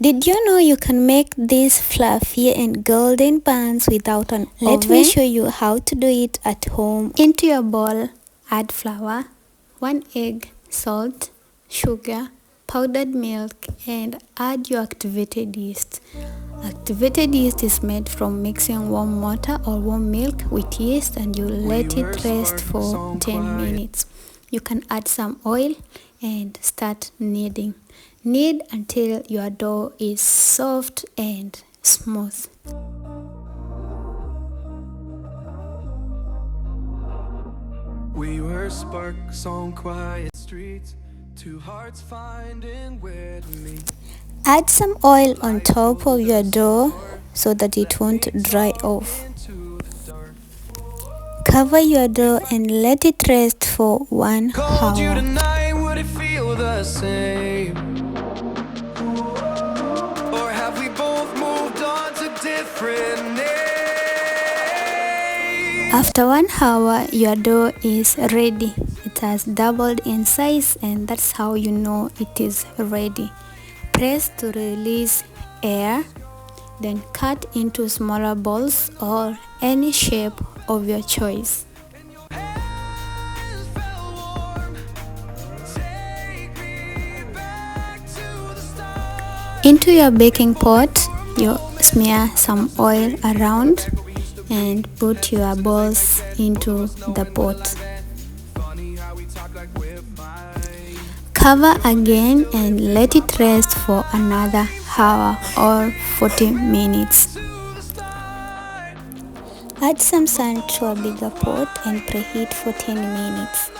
Did you know you can make these fluffy and golden buns without an oven? Let me show you how to do it at home. Into your bowl, add flour, 1 egg, salt, sugar, powdered milk, and add your activated yeast. Activated yeast is made from mixing warm water or warm milk with yeast, and you let it rest for 10 minutes. You can add some oil and start kneading. Knead until your dough is soft and smooth. We were sparks on quiet streets, two hearts finding where to meet. Add some oil on top of your dough so that it won't dry off. Cover your dough and let it rest for 1 Called you hour. tonight, would it feel the same? Or have we both moved on to different names? After 1 hour, your dough is ready. It has doubled in size, and that's how you know it is ready. Press to release air, then cut into smaller balls or any shape of your choice. Into your baking pot, you smear some oil around and put your balls into the pot. Cover again and let it rest for another hour or 40 minutes. Add some sand to a bigger pot and preheat for 10 minutes.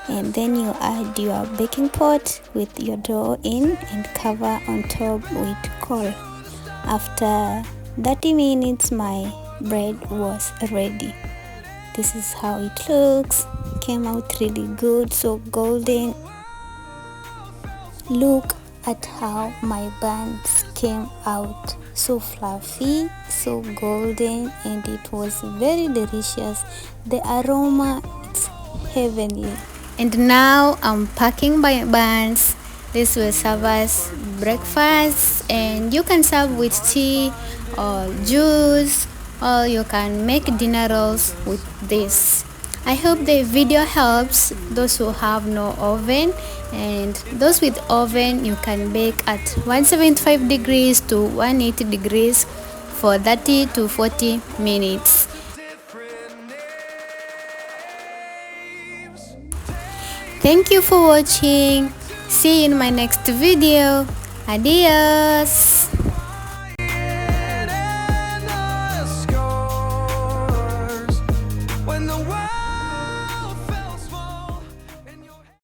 And then you add your baking pot with your dough in and cover on top with coal. After 30 minutes, my bread was ready. This is how it looks. Came out really good, so golden. Look at how my buns came out, so fluffy, so golden, and it was very delicious. The aroma, it's heavenly. And now I'm packing my buns. This will serve as breakfast, and you can serve with tea or juice, or you can make dinner rolls with this. I hope the video helps those who have no oven, and those with oven, you can bake at 175 degrees to 180 degrees for 30 to 40 minutes. Thank you for watching. See you in my next video. Adios.